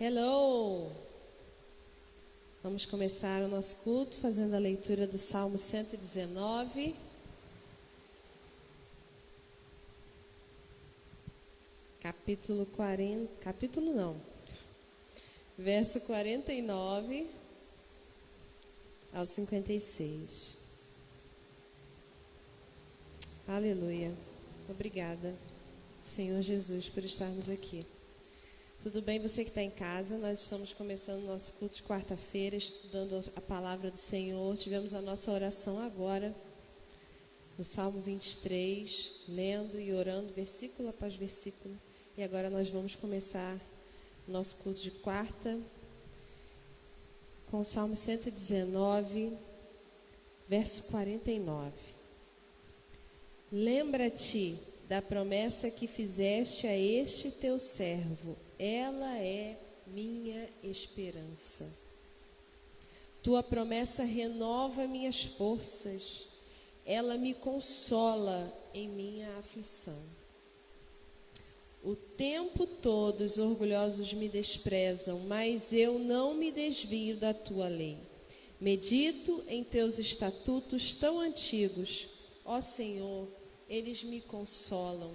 Hello! Vamos começar o nosso culto fazendo a leitura do Salmo 119. Verso 49 ao 56. Aleluia. Obrigada, Senhor Jesus, por estarmos aqui. Tudo bem, você que está em casa? Nós estamos começando o nosso culto de quarta-feira, estudando a palavra do Senhor. Tivemos a nossa oração agora, no Salmo 23, lendo e orando, versículo após versículo. E agora nós vamos começar o nosso culto de quarta, com o Salmo 119, verso 49. Lembra-te da promessa que fizeste a este teu servo, ela é minha esperança. Tua promessa renova minhas forças, ela me consola em minha aflição. O tempo todo os orgulhosos me desprezam, mas eu não me desvio da tua lei. Medito em teus estatutos tão antigos, ó Senhor, eles me consolam.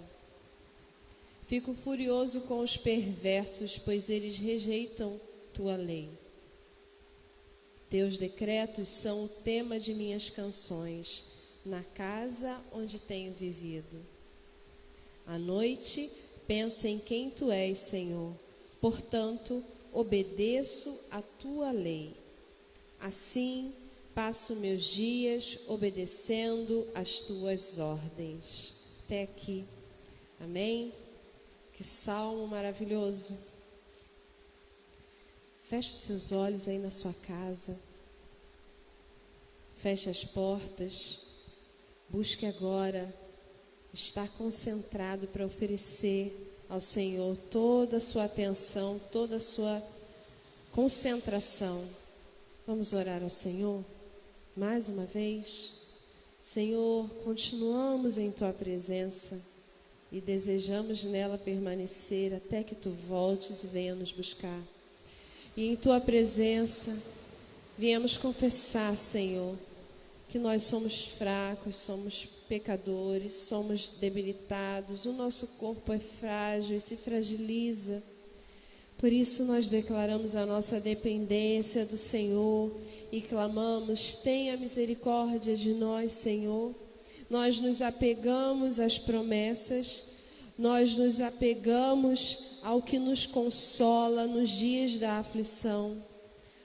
Fico furioso com os perversos, pois eles rejeitam tua lei. Teus decretos são o tema de minhas canções, na casa onde tenho vivido. À noite, penso em quem tu és, Senhor. Portanto, obedeço a tua lei. Assim, passo meus dias obedecendo as tuas ordens. Até aqui. Amém? Que salmo maravilhoso. Feche os seus olhos aí na sua casa. Feche as portas. Busque agora estar concentrado para oferecer ao Senhor toda a sua atenção, toda a sua concentração. Vamos orar ao Senhor mais uma vez. Senhor, continuamos em tua presença e desejamos nela permanecer até que tu voltes e venha nos buscar. E em tua presença viemos confessar, Senhor, que nós somos fracos, somos pecadores, somos debilitados, o nosso corpo é frágil e se fragiliza. Por isso nós declaramos a nossa dependência do Senhor e clamamos: tenha misericórdia de nós, Senhor. Nós nos apegamos às promessas, nós nos apegamos ao que nos consola nos dias da aflição.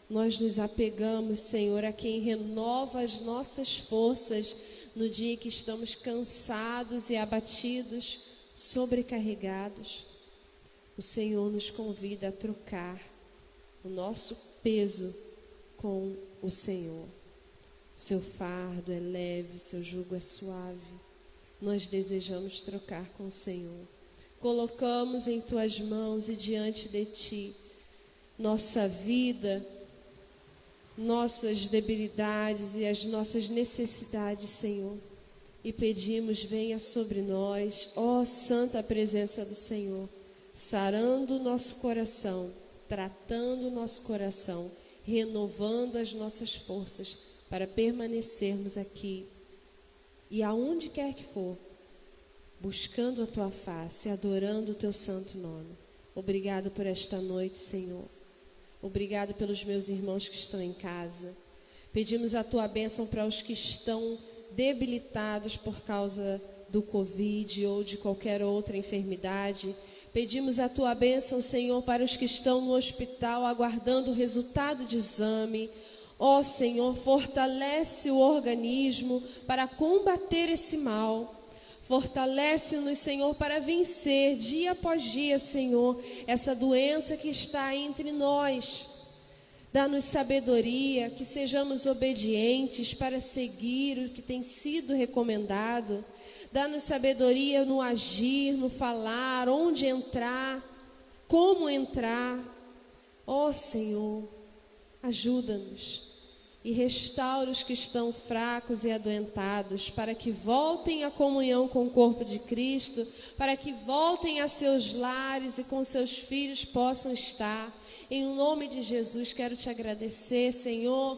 Nós nos apegamos, Senhor, a quem renova as nossas forças no dia que estamos cansados e abatidos, sobrecarregados. O Senhor nos convida a trocar o nosso peso com o Senhor. Seu fardo é leve, seu jugo é suave. Nós desejamos trocar com o Senhor. Colocamos em tuas mãos e diante de ti nossa vida, nossas debilidades e as nossas necessidades, Senhor. E pedimos: venha sobre nós, ó santa presença do Senhor, sarando o nosso coração, tratando o nosso coração, renovando as nossas forças para permanecermos aqui e aonde quer que for, buscando a tua face, adorando o teu santo nome. Obrigado por esta noite, Senhor. Obrigado pelos meus irmãos que estão em casa. Pedimos a tua bênção para os que estão debilitados por causa do Covid ou de qualquer outra enfermidade. Pedimos a tua bênção, Senhor, para os que estão no hospital aguardando o resultado de exame. Ó Senhor, fortalece o organismo para combater esse mal. Fortalece-nos, Senhor, para vencer dia após dia, Senhor, essa doença que está entre nós. Dá-nos sabedoria, que sejamos obedientes para seguir o que tem sido recomendado. Dá-nos sabedoria no agir, no falar, onde entrar, como entrar. Ó Senhor, ajuda-nos. e restaura os que estão fracos e adoentados, para que voltem à comunhão com o corpo de Cristo, para que voltem a seus lares e com seus filhos possam estar. Em nome de Jesus, quero te agradecer, Senhor,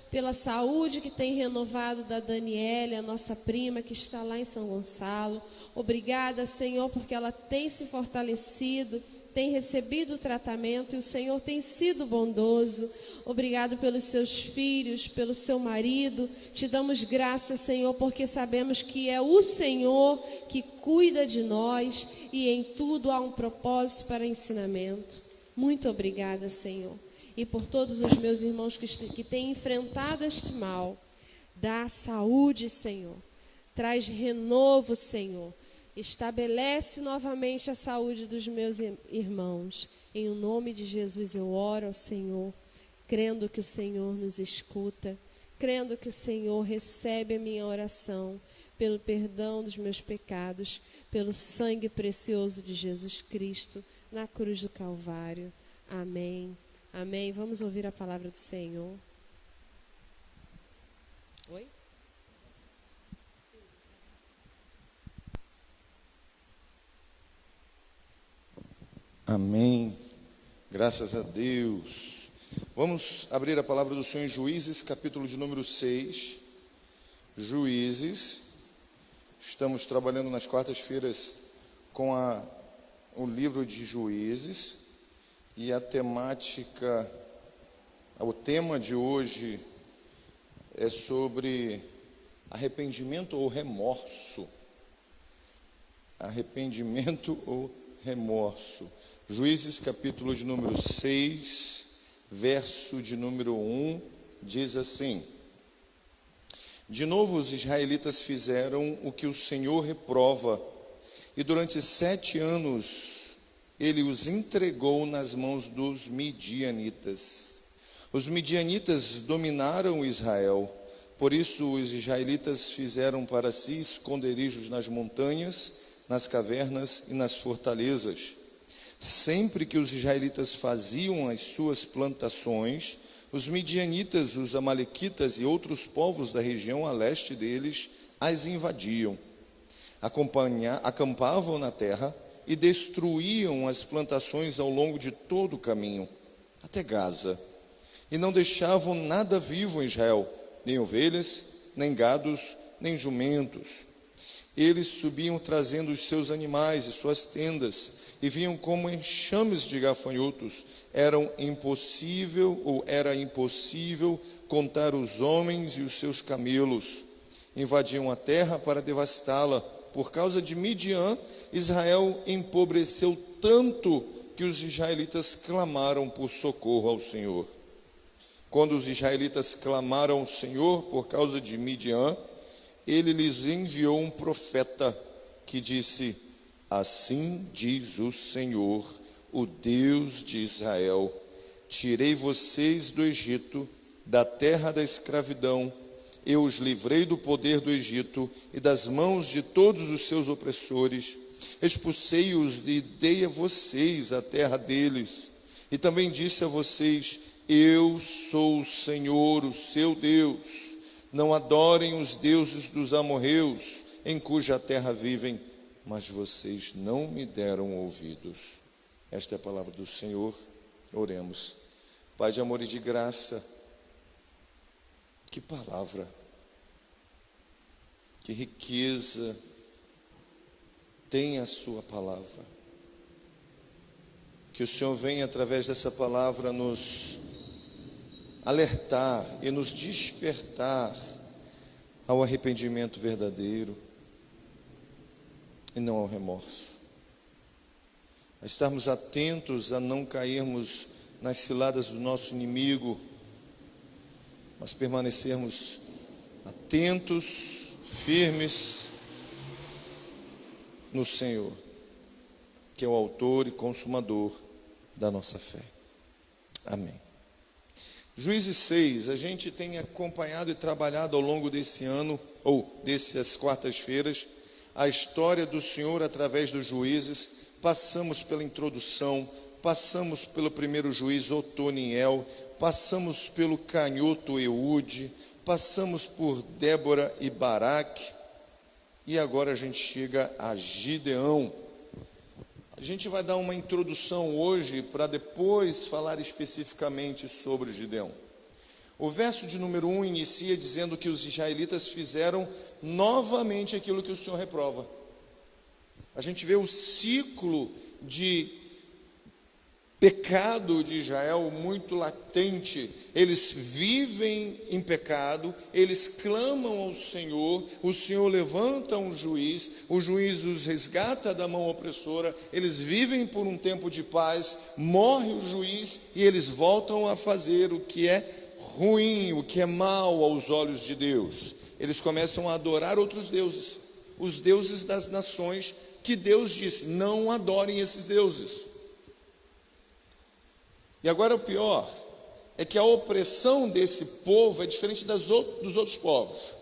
pela saúde que tem renovado da Daniele, a nossa prima que está lá em São Gonçalo. Obrigada, Senhor, porque ela tem se fortalecido, tem recebido o tratamento e o Senhor tem sido bondoso. Obrigado pelos seus filhos, pelo seu marido. Te damos graças, Senhor, porque sabemos que é o Senhor que cuida de nós e em tudo há um propósito para ensinamento. Muito obrigada, Senhor. E por todos os meus irmãos que têm enfrentado este mal, dá saúde, Senhor. Traz renovo, Senhor. Estabelece novamente a saúde dos meus irmãos. Em nome de Jesus eu oro ao Senhor, crendo que o Senhor nos escuta, crendo que o Senhor recebe a minha oração, pelo perdão dos meus pecados, pelo sangue precioso de Jesus Cristo, na cruz do Calvário. Amém. Amém. Vamos ouvir a palavra do Senhor. Oi? Amém. Graças a Deus. Vamos abrir a palavra do Senhor em Juízes, capítulo de número 6. Juízes. Estamos trabalhando nas quartas-feiras com o livro de Juízes. E a temática, o tema de hoje é sobre arrependimento ou remorso. Arrependimento ou remorso. Juízes, capítulo de número 6, verso de número 1, diz assim: De novo os israelitas fizeram o que o Senhor reprova, e durante 7 anos ele os entregou nas mãos dos midianitas. Os midianitas dominaram Israel, por isso os israelitas fizeram para si esconderijos nas montanhas, nas cavernas e nas fortalezas. Sempre que os israelitas faziam as suas plantações, os midianitas, os amalequitas e outros povos da região a leste deles as invadiam. Acampavam na terra e destruíam as plantações ao longo de todo o caminho, até Gaza. E não deixavam nada vivo em Israel, nem ovelhas, nem gados, nem jumentos. Eles subiam trazendo os seus animais e suas tendas, e vinham como enxames de gafanhotos. Era impossível contar os homens e os seus camelos. Invadiam a terra para devastá-la. Por causa de Midian, Israel empobreceu tanto que os israelitas clamaram por socorro ao Senhor. Quando os israelitas clamaram ao Senhor por causa de Midian, ele lhes enviou um profeta que disse: Assim diz o Senhor, o Deus de Israel: Tirei vocês do Egito, da terra da escravidão. Eu os livrei do poder do Egito e das mãos de todos os seus opressores. Expulsei-os e dei a vocês a terra deles. E também disse a vocês: Eu sou o Senhor, o seu Deus. Não adorem os deuses dos amorreus, em cuja terra vivem. Mas vocês não me deram ouvidos. Esta é a palavra do Senhor. Oremos. Pai de amor e de graça, que palavra, que riqueza tem a sua palavra. Que o Senhor venha através dessa palavra nos alertar e nos despertar ao arrependimento verdadeiro e não ao remorso. A estarmos atentos a não cairmos nas ciladas do nosso inimigo, mas permanecermos atentos, firmes no Senhor, que é o autor e consumador da nossa fé. Amém. Juízes 6, a gente tem acompanhado e trabalhado ao longo desse ano, ou dessas quartas-feiras, a história do Senhor através dos juízes. Passamos pela introdução, passamos pelo primeiro juiz Otoniel, passamos pelo canhoto Eude, passamos por Débora e Baraque, e agora a gente chega a Gideão. A gente vai dar uma introdução hoje para depois falar especificamente sobre Gideão. O verso de número 1 inicia dizendo que os israelitas fizeram novamente aquilo que o Senhor reprova. A gente vê o ciclo de pecado de Israel muito latente. Eles vivem em pecado, eles clamam ao Senhor, o Senhor levanta um juiz, o juiz os resgata da mão opressora, eles vivem por um tempo de paz, morre o juiz e eles voltam a fazer o que é ruim, o que é mal aos olhos de Deus. Eles começam a adorar outros deuses, os deuses das nações, que Deus disse: não adorem esses deuses. E agora o pior é que a opressão desse povo é diferente dos outros povos.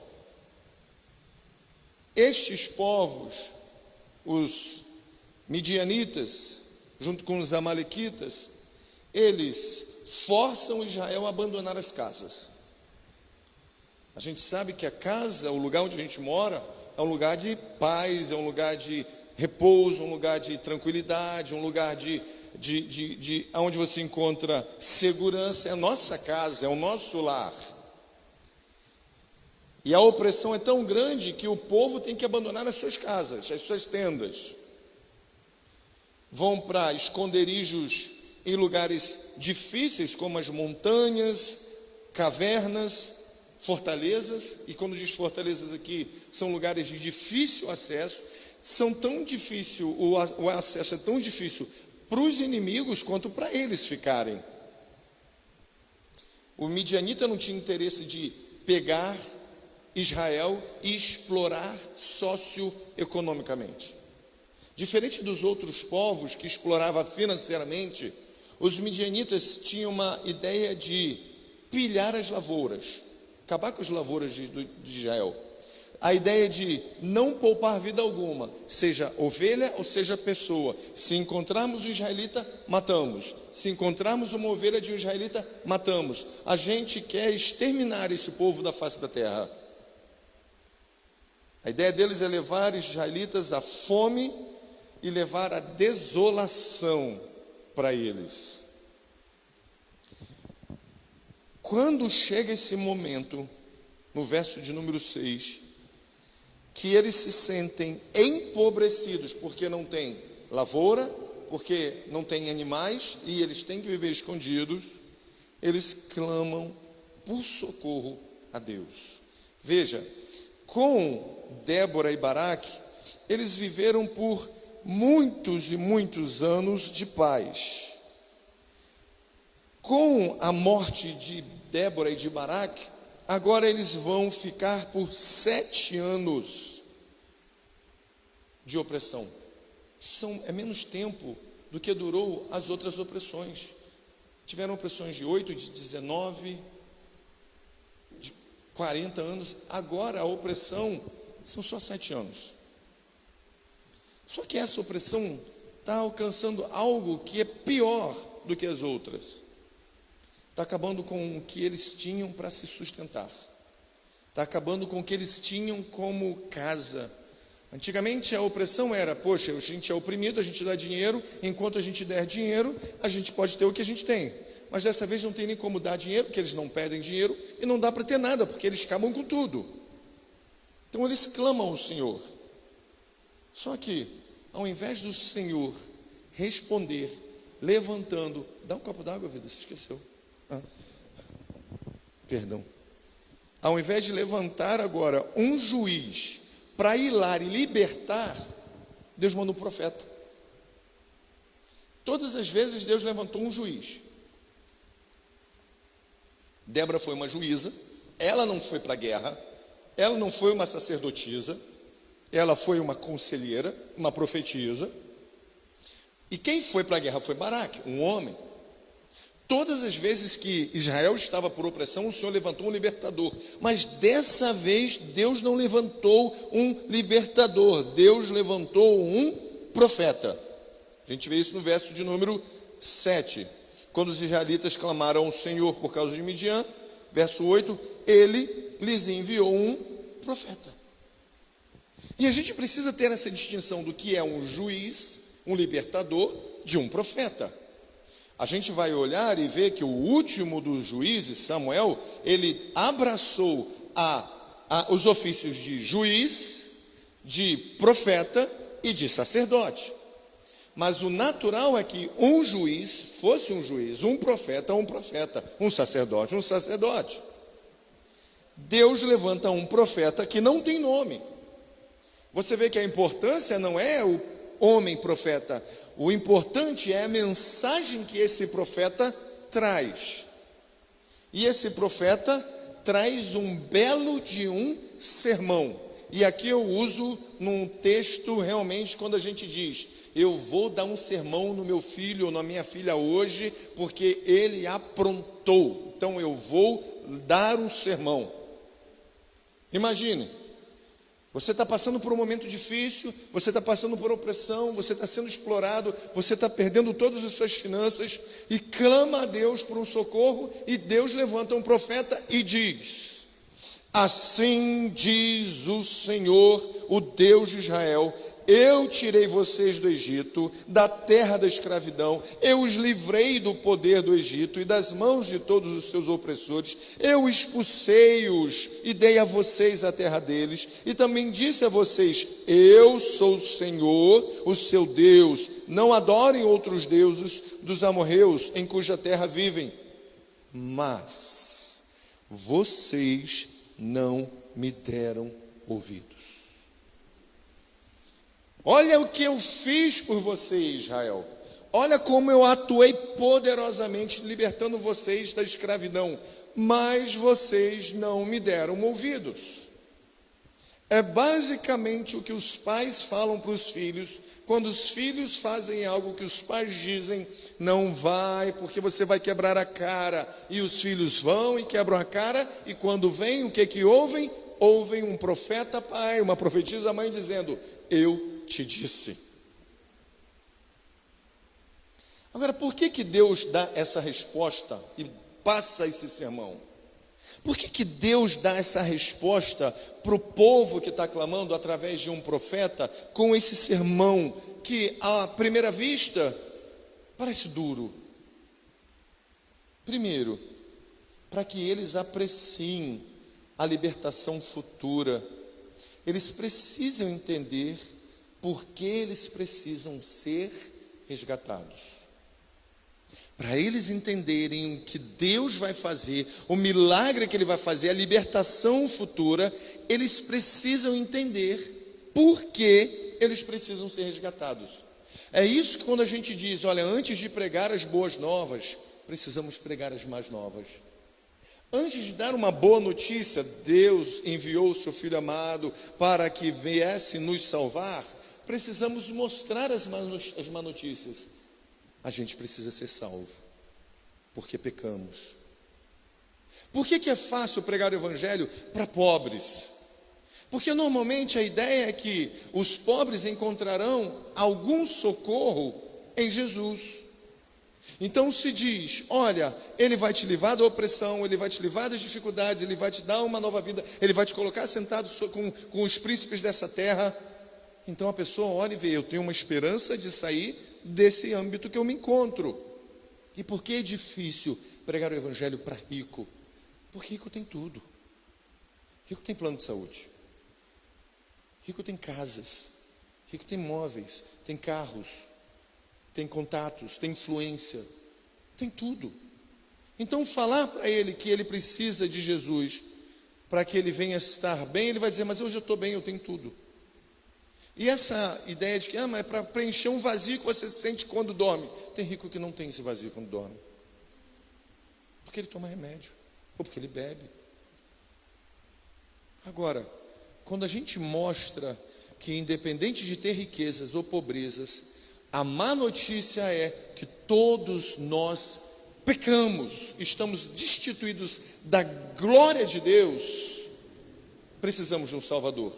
Estes povos, os midianitas, junto com os amalequitas, eles forçam Israel a abandonar as casas. A gente sabe que a casa, o lugar onde a gente mora, é um lugar de paz, é um lugar de repouso, um lugar de tranquilidade, um lugar onde você encontra segurança. É a nossa casa, é o nosso lar. E a opressão é tão grande que o povo tem que abandonar as suas casas, as suas tendas. Vão para esconderijos em lugares difíceis, como as montanhas, cavernas, fortalezas. E quando diz fortalezas aqui, são lugares de difícil acesso. São tão difícil, o acesso é tão difícil para os inimigos quanto para eles ficarem. O midianita não tinha interesse de pegar Israel e explorar socioeconomicamente. Diferente dos outros povos que exploravam financeiramente, os midianitas tinham uma ideia de pilhar as lavouras, acabar com as lavouras de Israel. A ideia de não poupar vida alguma, seja ovelha ou seja pessoa. Se encontrarmos um israelita, matamos. Se encontrarmos uma ovelha de um israelita, matamos. A gente quer exterminar esse povo da face da terra. A ideia deles é levar os israelitas à fome e levar a desolação para eles. Quando chega esse momento, no verso de número 6, que eles se sentem empobrecidos porque não tem lavoura, porque não tem animais e eles têm que viver escondidos, eles clamam por socorro a Deus. Veja, com Débora e Baraque, eles viveram por muitos e muitos anos de paz. Com a morte de Débora e de Baraque, agora eles vão ficar por 7 anos de opressão. É menos tempo do que durou as outras opressões. Tiveram opressões de 8, de 19, de 40 anos. Agora a opressão são só 7 anos. Só que essa opressão está alcançando algo que é pior do que as outras. Está acabando com o que eles tinham para se sustentar. Está acabando com o que eles tinham como casa. Antigamente a opressão era: poxa, a gente é oprimido, a gente dá dinheiro, enquanto a gente der dinheiro, a gente pode ter o que a gente tem. Mas dessa vez não tem nem como dar dinheiro, porque eles não pedem dinheiro, e não dá para ter nada, porque eles acabam com tudo. Então eles clamam ao Senhor. Só que, ao invés do Senhor responder, levantando... Dá um copo d'água, vida, você esqueceu. Perdão. Ao invés de levantar agora um juiz para ir lá e libertar, Deus manda um profeta. Todas as vezes Deus levantou um juiz. Débora foi uma juíza, ela não foi para a guerra, ela não foi uma sacerdotisa, ela foi uma conselheira, uma profetisa. E quem foi para a guerra foi Baraque, um homem. Todas as vezes que Israel estava por opressão, o Senhor levantou um libertador. Mas dessa vez, Deus não levantou um libertador. Deus levantou um profeta. A gente vê isso no verso de número 7, quando os israelitas clamaram ao Senhor por causa de Midian, verso 8, ele lhes enviou um profeta. E a gente precisa ter essa distinção do que é um juiz, um libertador, de um profeta. A gente vai olhar e ver que o último dos juízes, Samuel, ele abraçou os ofícios de juiz, de profeta e de sacerdote. Mas o natural é que um juiz fosse um juiz, um profeta, um sacerdote, um sacerdote. Deus levanta um profeta que não tem nome. Você vê que a importância não é o homem profeta, o importante é a mensagem que esse profeta traz. E esse profeta traz um belo de um sermão. E aqui eu uso num texto realmente quando a gente diz: eu vou dar um sermão no meu filho ou na minha filha hoje, porque ele aprontou. Então eu vou dar um sermão. Imagine, você está passando por um momento difícil, você está passando por opressão, você está sendo explorado, você está perdendo todas as suas finanças e clama a Deus por um socorro, e Deus levanta um profeta e diz: assim diz o Senhor, o Deus de Israel, eu tirei vocês do Egito, da terra da escravidão, eu os livrei do poder do Egito e das mãos de todos os seus opressores, eu expulsei-os e dei a vocês a terra deles, e também disse a vocês: eu sou o Senhor, o seu Deus, não adorem outros deuses dos amorreus em cuja terra vivem. Mas vocês não me deram ouvidos. Olha o que eu fiz por você, Israel. Olha como eu atuei poderosamente libertando vocês da escravidão, mas vocês não me deram ouvidos. É basicamente o que os pais falam para os filhos, quando os filhos fazem algo que os pais dizem: não vai, porque você vai quebrar a cara. E os filhos vão e quebram a cara, e quando vem, o que ouvem? Ouvem um profeta pai, uma profetisa mãe dizendo: eu te disse. Agora, por que Deus dá essa resposta e passa esse sermão? Por que Deus dá essa resposta para o povo que está clamando através de um profeta, com esse sermão que à primeira vista parece duro? Primeiro, para que eles apreciem a libertação futura. Eles precisam entender por que eles precisam ser resgatados. Para eles entenderem o que Deus vai fazer, o milagre que Ele vai fazer, a libertação futura, eles precisam entender por que eles precisam ser resgatados. É isso que quando a gente diz: olha, antes de pregar as boas novas, precisamos pregar as más novas. Antes de dar uma boa notícia, Deus enviou o seu Filho amado para que viesse nos salvar, precisamos mostrar as más notícias. A gente precisa ser salvo, porque pecamos. Por que é fácil pregar o evangelho para pobres? Porque normalmente a ideia é que os pobres encontrarão algum socorro em Jesus. Então se diz: olha, Ele vai te livrar da opressão, Ele vai te livrar das dificuldades, Ele vai te dar uma nova vida, Ele vai te colocar sentado com os príncipes dessa terra. Então a pessoa olha e vê: eu tenho uma esperança de sair desse âmbito que eu me encontro. E por que é difícil pregar o evangelho para rico? Porque rico tem tudo. Rico tem plano de saúde, rico tem casas, rico tem móveis, tem carros, tem contatos, tem influência, tem tudo. Então falar para ele que ele precisa de Jesus para que ele venha estar bem, ele vai dizer: mas hoje eu estou bem, eu tenho tudo. E essa ideia de que mas é para preencher um vazio que você sente quando dorme. Tem rico que não tem esse vazio quando dorme, porque ele toma remédio, ou porque ele bebe. Agora, quando a gente mostra que independente de ter riquezas ou pobrezas, a má notícia é que todos nós pecamos, estamos destituídos da glória de Deus, precisamos de um Salvador.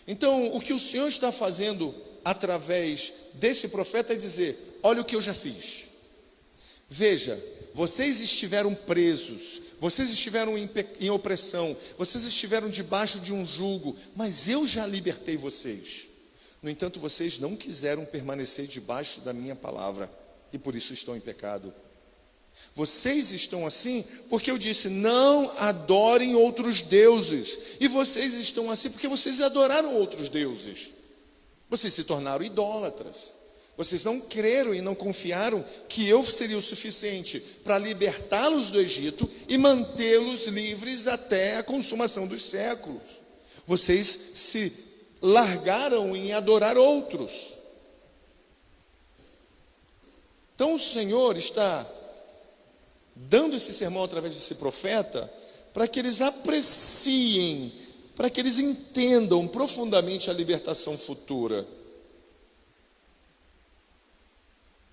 Então, o que o Senhor está fazendo através desse profeta é dizer: olha o que eu já fiz. Veja, vocês estiveram presos, vocês estiveram em opressão, vocês estiveram debaixo de um jugo, mas eu já libertei vocês. No entanto, vocês não quiseram permanecer debaixo da minha palavra, e por isso estão em pecado. Vocês estão assim porque eu disse, não adorem outros deuses. E vocês estão assim porque vocês adoraram outros deuses. Vocês se tornaram idólatras. Vocês não creram e não confiaram que eu seria o suficiente para libertá-los do Egito e mantê-los livres até a consumação dos séculos. Vocês se largaram em adorar outros. Então o Senhor está dando esse sermão através desse profeta para que eles apreciem, para que eles entendam profundamente a libertação futura.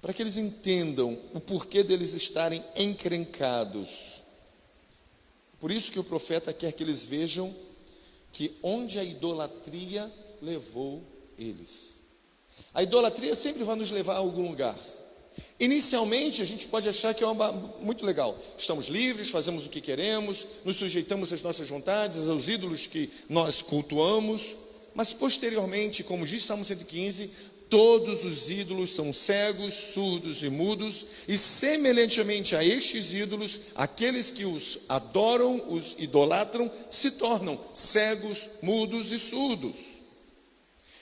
Para que eles entendam o porquê deles estarem encrencados. Por isso que o profeta quer que eles vejam que onde a idolatria levou eles. A idolatria sempre vai nos levar a algum lugar. Inicialmente a gente pode achar que é muito legal. Estamos livres, fazemos o que queremos, nos sujeitamos às nossas vontades, aos ídolos que nós cultuamos. Mas posteriormente, como diz Salmo 115, todos os ídolos são cegos, surdos e mudos, e semelhantemente a estes ídolos, aqueles que os adoram, os idolatram, se tornam cegos, mudos e surdos.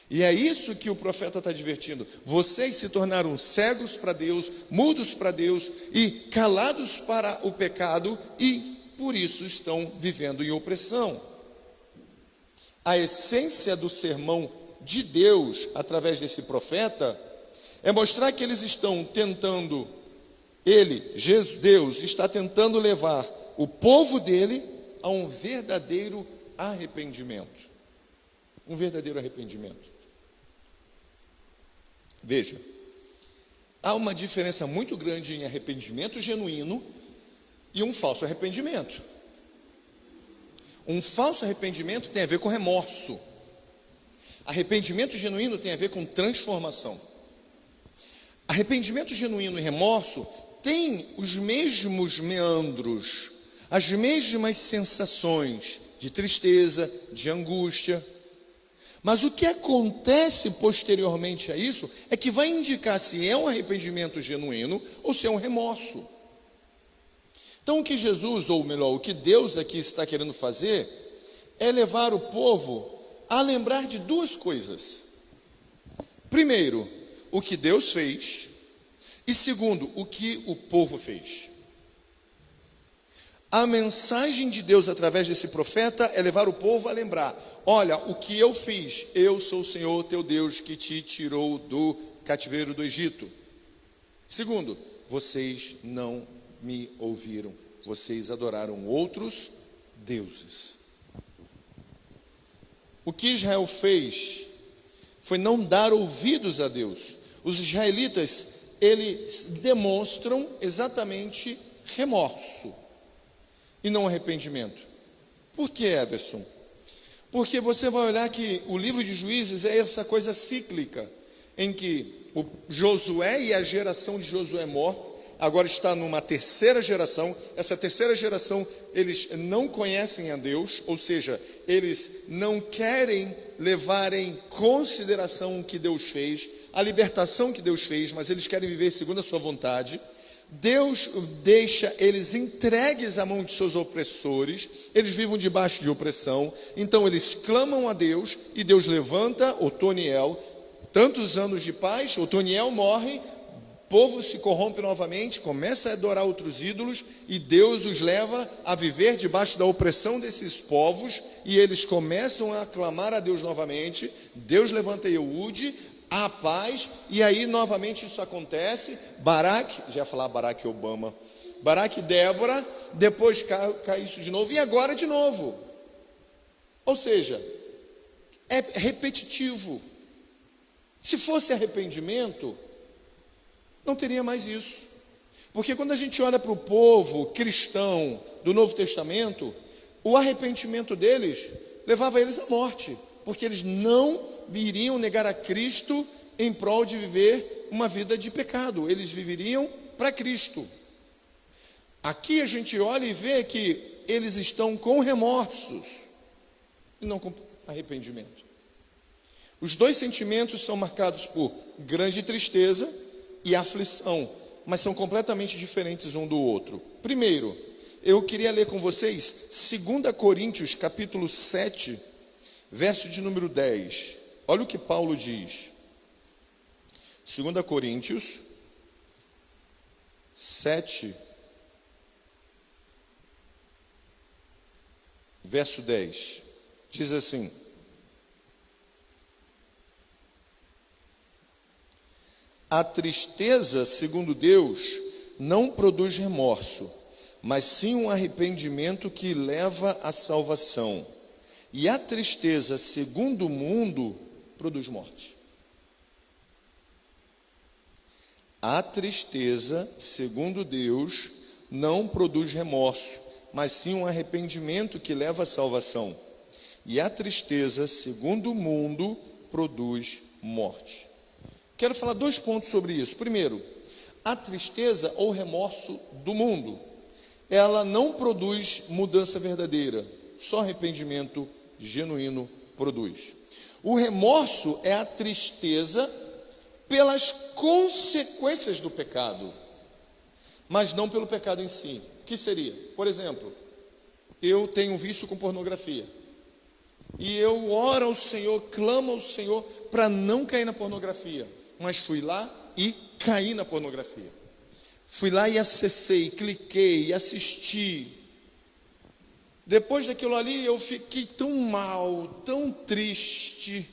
E é isso que o profeta está advertindo. Vocês se tornaram cegos para Deus, mudos para Deus e calados para o pecado, e por isso estão vivendo em opressão. A essência do sermão de Deus, através desse profeta, é mostrar que eles estão tentando, Deus, está tentando levar o povo dele a um verdadeiro arrependimento. Um verdadeiro arrependimento. Veja, há uma diferença muito grande em arrependimento genuíno e um falso arrependimento. Um falso arrependimento tem a ver com remorso. Arrependimento genuíno tem a ver com transformação. Arrependimento genuíno e remorso têm os mesmos meandros, as mesmas sensações de tristeza, de angústia. Mas o que acontece posteriormente a isso é que vai indicar se é um arrependimento genuíno ou se é um remorso. Então o que Jesus, ou melhor, o que Deus aqui está querendo fazer é levar o povo a lembrar de duas coisas. Primeiro, o que Deus fez, e segundo, o que o povo fez. A mensagem de Deus através desse profeta é levar o povo a lembrar: olha, o que eu fiz, eu sou o Senhor teu Deus que te tirou do cativeiro do Egito. Segundo, vocês não me ouviram, vocês adoraram outros deuses. O que Israel fez foi não dar ouvidos a Deus. Os israelitas, eles demonstram exatamente remorso e não arrependimento. Por que, Everson? Porque você vai olhar que o livro de Juízes é essa coisa cíclica, em que o Josué e a geração de Josué morre, agora está numa terceira geração. Essa terceira geração, eles não conhecem a Deus, ou seja, eles não querem levar em consideração o que Deus fez, a libertação que Deus fez, mas eles querem viver segundo a sua vontade. Deus deixa eles entregues à mão de seus opressores, eles vivem debaixo de opressão, então eles clamam a Deus, e Deus levanta Otoniel. Tantos anos de paz, Otoniel morre, o povo se corrompe novamente, começa a adorar outros ídolos, e Deus os leva a viver debaixo da opressão desses povos, e eles começam a clamar a Deus novamente. Deus levanta Eude, há paz, e aí novamente isso acontece. Baraque, já ia falar Barack Obama, Baraque e Débora, depois cai isso de novo, e agora de novo. Ou seja, é repetitivo. Se fosse arrependimento, não teria mais isso. Porque quando a gente olha para o povo cristão do Novo Testamento, o arrependimento deles levava eles à morte, porque eles não iriam negar a Cristo em prol de viver uma vida de pecado, eles viveriam para Cristo. Aqui a gente olha e vê que eles estão com remorsos e não com arrependimento. Os dois sentimentos são marcados por grande tristeza e aflição, mas são completamente diferentes um do outro. Primeiro, eu queria ler com vocês 2 Coríntios, capítulo 7, verso de número 10. Olha o que Paulo diz. 2 Coríntios 7, verso 10. Diz assim: a tristeza, segundo Deus, não produz remorso, mas sim um arrependimento que leva à salvação. E a tristeza, segundo o mundo, produz morte. A tristeza, segundo Deus, não produz remorso, mas sim um arrependimento que leva à salvação. E a tristeza, segundo o mundo, produz morte. Quero falar 2 pontos sobre isso. Primeiro, a tristeza ou remorso do mundo, ela não produz mudança verdadeira, só arrependimento genuíno produz. O remorso é a tristeza pelas consequências do pecado, mas não pelo pecado em si. O que seria? Por exemplo, eu tenho um vício com pornografia, e eu oro ao Senhor, clamo ao Senhor para não cair na pornografia, mas fui lá e caí na pornografia. Fui lá e acessei, cliquei, assisti. Depois daquilo ali eu fiquei tão mal, tão triste,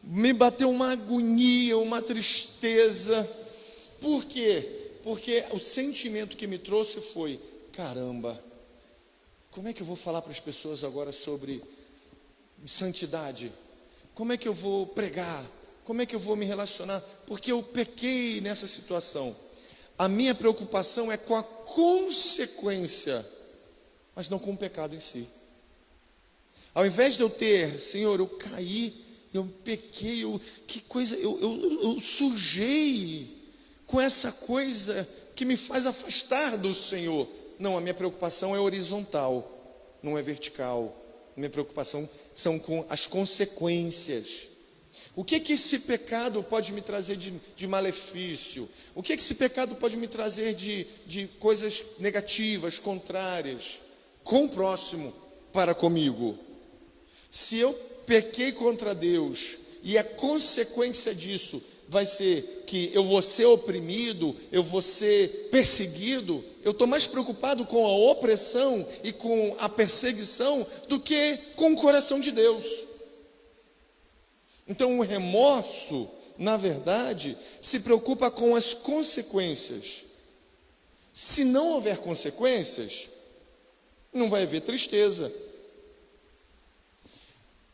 me bateu uma agonia, uma tristeza. Por quê? Porque o sentimento que me trouxe foi: caramba, como é que eu vou falar para as pessoas agora sobre santidade? Como é que eu vou pregar? Como é que eu vou me relacionar? Porque eu pequei nessa situação. A minha preocupação é com a consequência, mas não com o pecado em si. Ao invés de eu ter, Senhor, eu caí, eu pequei, que coisa, eu sujei com essa coisa que me faz afastar do Senhor. Não, a minha preocupação é horizontal, não é vertical. A minha preocupação são com as consequências. O que esse pecado pode me trazer de malefício? O que esse pecado pode me trazer de coisas negativas, contrárias, com o próximo, para comigo? Se eu pequei contra Deus, e a consequência disso vai ser que eu vou ser oprimido, eu vou ser perseguido, eu estou mais preocupado com a opressão e com a perseguição do que com o coração de Deus. Então o remorso, na verdade, se preocupa com as consequências. Se não houver consequências, não vai haver tristeza.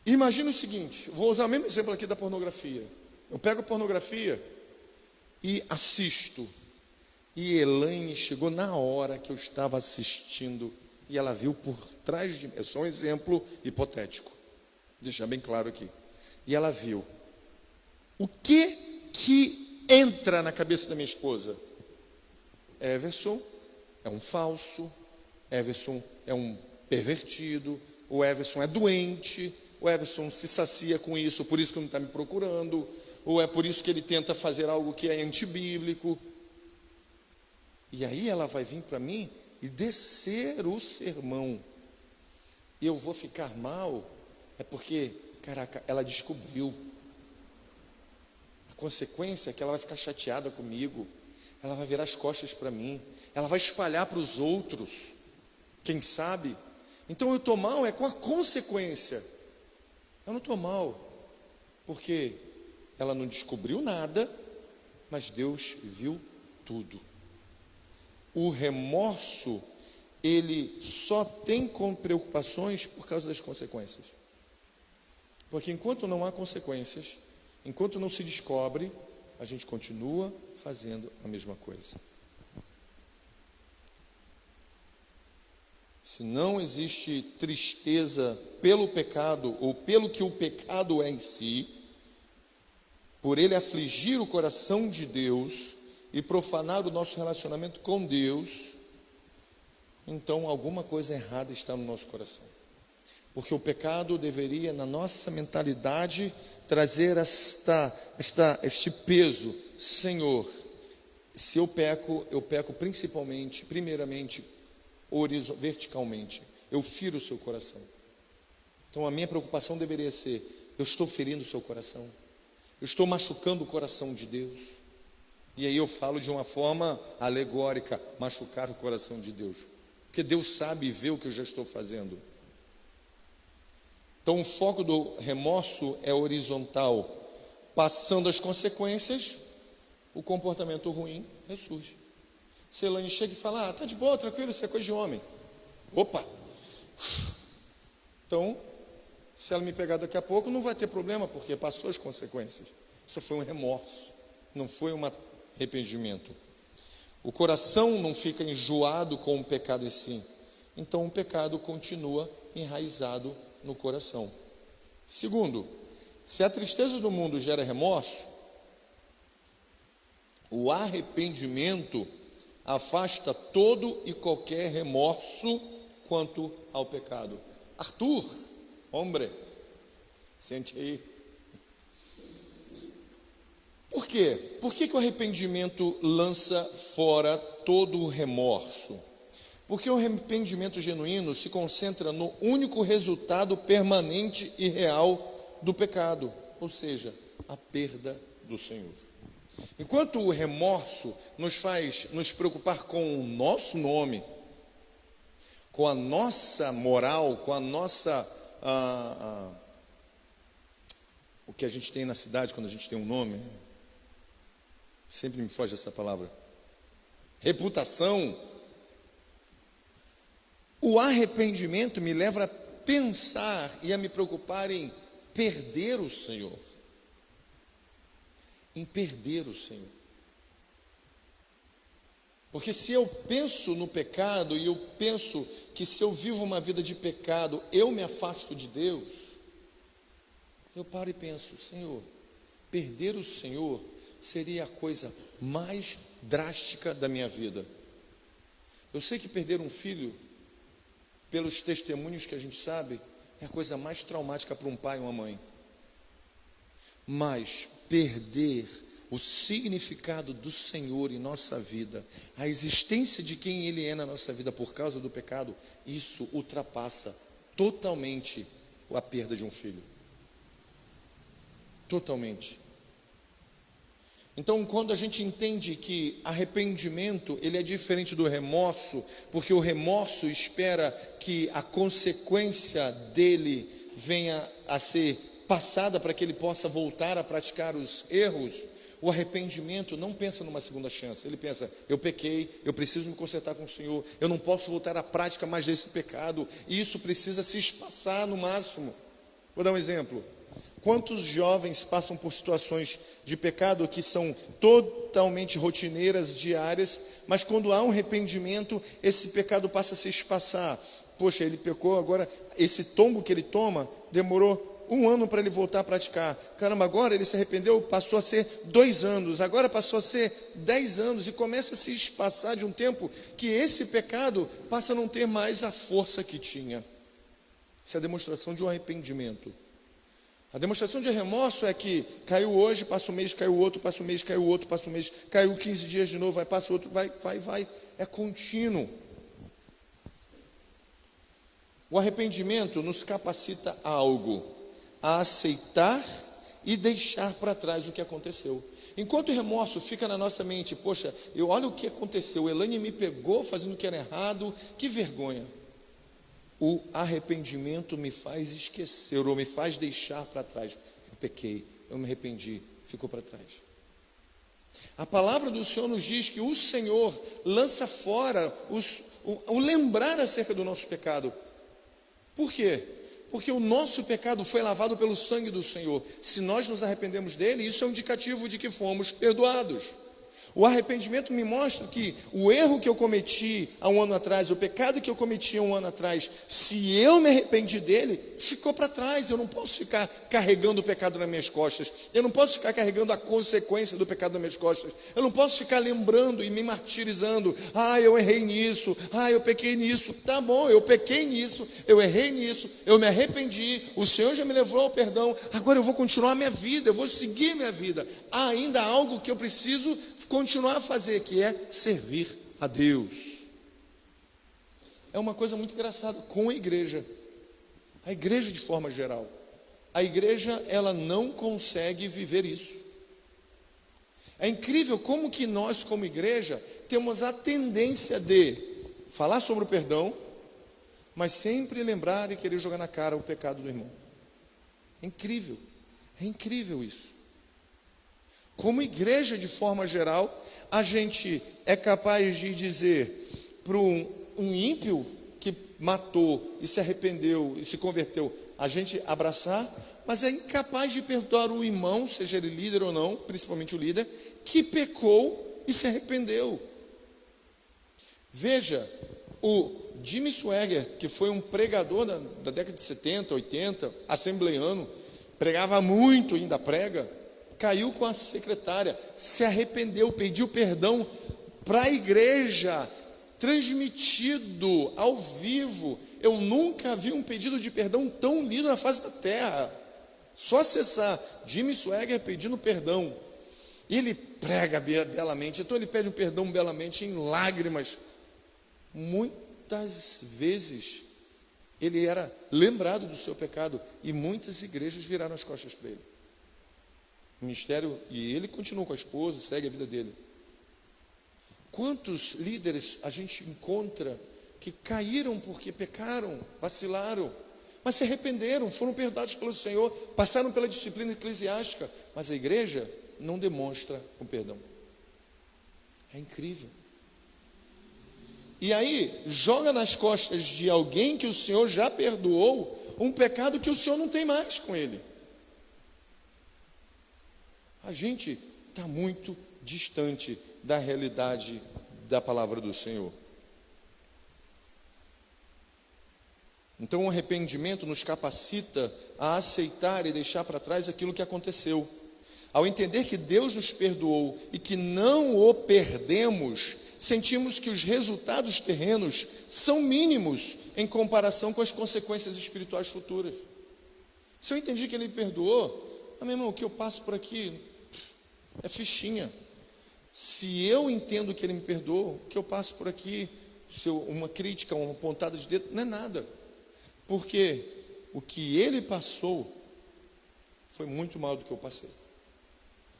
Imagina o seguinte, vou usar o mesmo exemplo aqui da pornografia. Eu pego a pornografia e assisto. E Elaine chegou na hora que eu estava assistindo e ela viu por trás de mim. É só um exemplo hipotético, deixar bem claro aqui. E ela viu. O que entra na cabeça da minha esposa? Everson é um falso, Everson é um pervertido, o Everson é doente, o Everson se sacia com isso, por isso que não está me procurando, ou é por isso que ele tenta fazer algo que é antibíblico. E aí ela vai vir para mim e descer o sermão. E eu vou ficar mal, é porque, caraca, ela descobriu. A consequência é que ela vai ficar chateada comigo, ela vai virar as costas para mim, ela vai espalhar para os outros, quem sabe? Então eu estou mal é com a consequência. Eu não estou mal, porque ela não descobriu nada, mas Deus viu tudo. O remorso, ele só tem com preocupações por causa das consequências. Porque enquanto não há consequências, enquanto não se descobre, a gente continua fazendo a mesma coisa. Se não existe tristeza pelo pecado ou pelo que o pecado é em si, por ele afligir o coração de Deus e profanar o nosso relacionamento com Deus, então alguma coisa errada está no nosso coração. Porque o pecado deveria, na nossa mentalidade, trazer este peso. Senhor, se eu peco primeiramente, verticalmente. Eu firo o seu coração. Então a minha preocupação deveria ser: eu estou ferindo o seu coração, eu estou machucando o coração de Deus. E aí eu falo de uma forma alegórica: machucar o coração de Deus, porque Deus sabe e vê o que eu já estou fazendo. Então o foco do remorso é horizontal. Passando as consequências, o comportamento ruim ressurge. Se Elaine chega e fala: tá de boa, tranquilo, isso é coisa de homem. Opa! Então, se ela me pegar daqui a pouco, não vai ter problema, porque passou as consequências. Isso foi um remorso, não foi um arrependimento. O coração não fica enjoado com o pecado em si. Então o pecado continua enraizado no coração. Segundo, se a tristeza do mundo gera remorso, o arrependimento afasta todo e qualquer remorso quanto ao pecado. Arthur, homem, sente aí. Por quê? Por que o arrependimento lança fora todo o remorso? Porque o arrependimento genuíno se concentra no único resultado permanente e real do pecado, ou seja, a perda do Senhor. Enquanto o remorso nos faz nos preocupar com o nosso nome, com a nossa moral, com a nossa o que a gente tem na cidade quando a gente tem um nome, sempre me foge essa palavra, reputação. O arrependimento me leva a pensar e a me preocupar em perder o Senhor. Em perder o Senhor. Porque se eu penso no pecado e eu penso que se eu vivo uma vida de pecado, eu me afasto de Deus, eu paro e penso: Senhor, perder o Senhor seria a coisa mais drástica da minha vida. Eu sei que perder um filho, pelos testemunhos que a gente sabe, é a coisa mais traumática para um pai e uma mãe. Mas perder o significado do Senhor em nossa vida, a existência de quem Ele é na nossa vida por causa do pecado, isso ultrapassa totalmente a perda de um filho. Totalmente. Então, quando a gente entende que arrependimento, ele é diferente do remorso, porque o remorso espera que a consequência dele venha a ser passada para que ele possa voltar a praticar os erros, o arrependimento não pensa numa segunda chance. Ele pensa: eu pequei, eu preciso me consertar com o Senhor, eu não posso voltar à prática mais desse pecado, e isso precisa se espaçar no máximo. Vou dar um exemplo. Quantos jovens passam por situações de pecado que são totalmente rotineiras, diárias, mas quando há um arrependimento, esse pecado passa a se espaçar. Poxa, ele pecou, agora esse tombo que ele toma, demorou 1 ano para ele voltar a praticar. Caramba, agora ele se arrependeu, passou a ser 2 anos, agora passou a ser 10 anos, e começa a se espaçar de um tempo que esse pecado passa a não ter mais a força que tinha. Isso é a demonstração de um arrependimento. A demonstração de remorso é que caiu hoje, passa um mês, caiu outro, passa um mês, caiu outro, passa um mês, caiu 15 dias de novo, vai, passa outro, vai, é contínuo. O arrependimento nos capacita a algo, a aceitar e deixar para trás o que aconteceu. Enquanto o remorso fica na nossa mente: poxa, olha o que aconteceu, Elaine me pegou fazendo o que era errado, que vergonha. O arrependimento me faz esquecer, ou me faz deixar para trás. Eu pequei, eu me arrependi, ficou para trás. A palavra do Senhor nos diz que o Senhor lança fora o lembrar acerca do nosso pecado. Por quê? Porque o nosso pecado foi lavado pelo sangue do Senhor. Se nós nos arrependemos dele, isso é um indicativo de que fomos perdoados. O arrependimento me mostra que o erro que eu cometi há um ano atrás, o pecado que eu cometi há um ano atrás, se eu me arrependi dele, ficou para trás. Eu não posso ficar carregando o pecado nas minhas costas. Eu não posso ficar carregando a consequência do pecado nas minhas costas. Eu não posso ficar lembrando e me martirizando. Eu errei nisso. Eu pequei nisso. Tá bom, eu pequei nisso. Eu errei nisso. Eu me arrependi. O Senhor já me levou ao perdão. Agora eu vou continuar a minha vida. Eu vou seguir minha vida. Há ainda algo que eu preciso continuar a fazer, que é servir a Deus. É uma coisa muito engraçada com a igreja de forma geral. A igreja, ela não consegue viver isso. É incrível como que nós, como igreja, temos a tendência de falar sobre o perdão, mas sempre lembrar e querer jogar na cara o pecado do irmão. É incrível isso. Como igreja, de forma geral, a gente é capaz de dizer para um ímpio que matou e se arrependeu e se converteu, a gente abraçar, mas é incapaz de perdoar o irmão, seja ele líder ou não, principalmente o líder, que pecou e se arrependeu. Veja, o Jimmy Swaggart, que foi um pregador da década de 70, 80, assembleiano, pregava muito, ainda prega, caiu com a secretária, se arrependeu, pediu perdão para a igreja, transmitido ao vivo. Eu nunca vi um pedido de perdão tão lido na face da terra. Só acessar Jimmy Swaggart pedindo perdão. E ele prega belamente, então ele pede um perdão belamente, em lágrimas. Muitas vezes ele era lembrado do seu pecado, e muitas igrejas viraram as costas para ele. O ministério, e ele continuou com a esposa, segue a vida dele. Quantos líderes a gente encontra que caíram porque pecaram, vacilaram, mas se arrependeram, foram perdoados pelo Senhor, passaram pela disciplina eclesiástica, mas a igreja não demonstra o perdão. É incrível. E aí, joga nas costas de alguém que o Senhor já perdoou um pecado que o Senhor não tem mais com ele. A gente está muito distante da realidade da palavra do Senhor. Então o arrependimento nos capacita a aceitar e deixar para trás aquilo que aconteceu. Ao entender que Deus nos perdoou e que não o perdemos, sentimos que os resultados terrenos são mínimos em comparação com as consequências espirituais futuras. Se eu entendi que Ele me perdoou, meu irmão, o que eu passo por aqui é fichinha. Se eu entendo que Ele me perdoou, o que eu passo por aqui, uma crítica, uma pontada de dedo, não é nada. Porque o que Ele passou foi muito maior do que eu passei.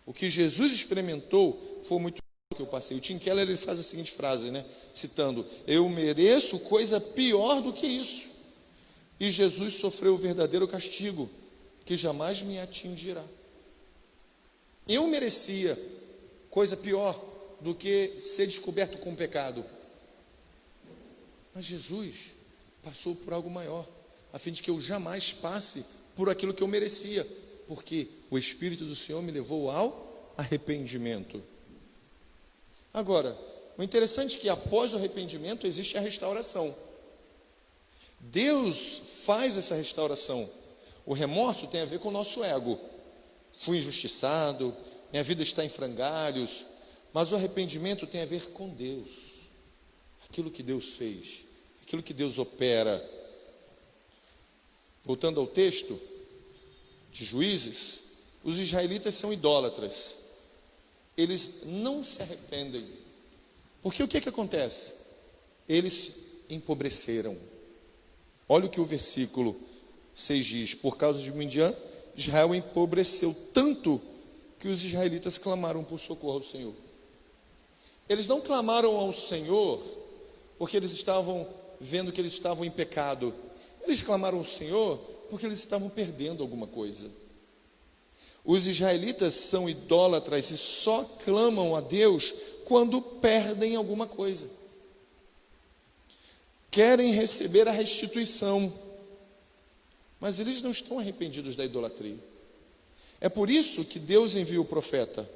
O que Jesus experimentou foi muito maior do que eu passei. O Tim Keller, ele faz a seguinte frase, citando: eu mereço coisa pior do que isso, e Jesus sofreu o verdadeiro castigo, que jamais me atingirá. Eu merecia coisa pior do que ser descoberto com pecado, mas Jesus passou por algo maior, a fim de que eu jamais passe por aquilo que eu merecia, porque o Espírito do Senhor me levou ao arrependimento. Agora, o interessante é que após o arrependimento existe a restauração. Deus faz essa restauração. O remorso tem a ver com o nosso ego. Fui injustiçado, minha vida está em frangalhos, mas o arrependimento tem a ver com Deus, aquilo que Deus fez, aquilo que Deus opera. Voltando ao texto de Juízes, os israelitas são idólatras, eles não se arrependem, porque o que acontece? Eles empobreceram. Olha o que o versículo 6 diz: por causa de Midian, Israel empobreceu tanto que os israelitas clamaram por socorro ao Senhor. Eles não clamaram ao Senhor porque eles estavam vendo que eles estavam em pecado. Eles clamaram ao Senhor porque eles estavam perdendo alguma coisa. Os israelitas são idólatras e só clamam a Deus quando perdem alguma coisa. Querem receber a restituição, mas eles não estão arrependidos da idolatria. É por isso que Deus envia o profeta,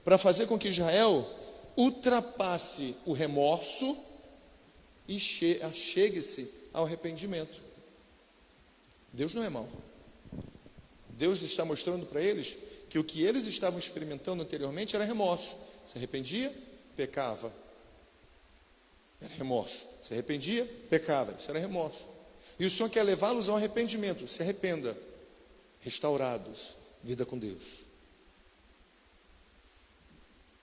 para fazer com que Israel ultrapasse o remorso e chegue-se ao arrependimento. Deus não é mau. Deus está mostrando para eles que o que eles estavam experimentando anteriormente era remorso. Se arrependia, pecava. Era remorso. Se arrependia, pecava. Isso era remorso. E o Senhor quer levá-los ao arrependimento. Se arrependa. Restaurados. Vida com Deus.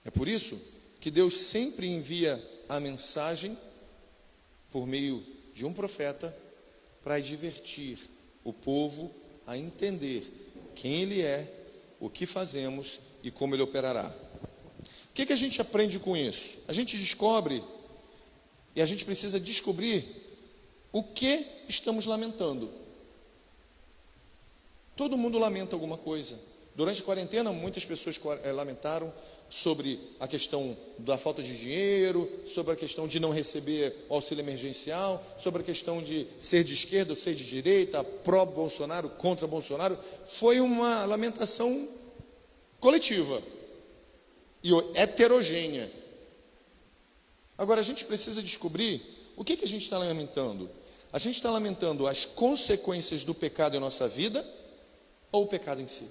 É por isso que Deus sempre envia a mensagem por meio de um profeta para advertir o povo a entender quem Ele é, o que fazemos e como Ele operará. O que a gente aprende com isso? A gente descobre, e a gente precisa descobrir o que estamos lamentando. Todo mundo lamenta alguma coisa. Durante a quarentena, muitas pessoas lamentaram sobre a questão da falta de dinheiro, sobre a questão de não receber o auxílio emergencial, sobre a questão de ser de esquerda ou ser de direita, pró-Bolsonaro, contra Bolsonaro. Foi uma lamentação coletiva e heterogênea. Agora, a gente precisa descobrir o que a gente está lamentando. A gente está lamentando as consequências do pecado em nossa vida ou o pecado em si?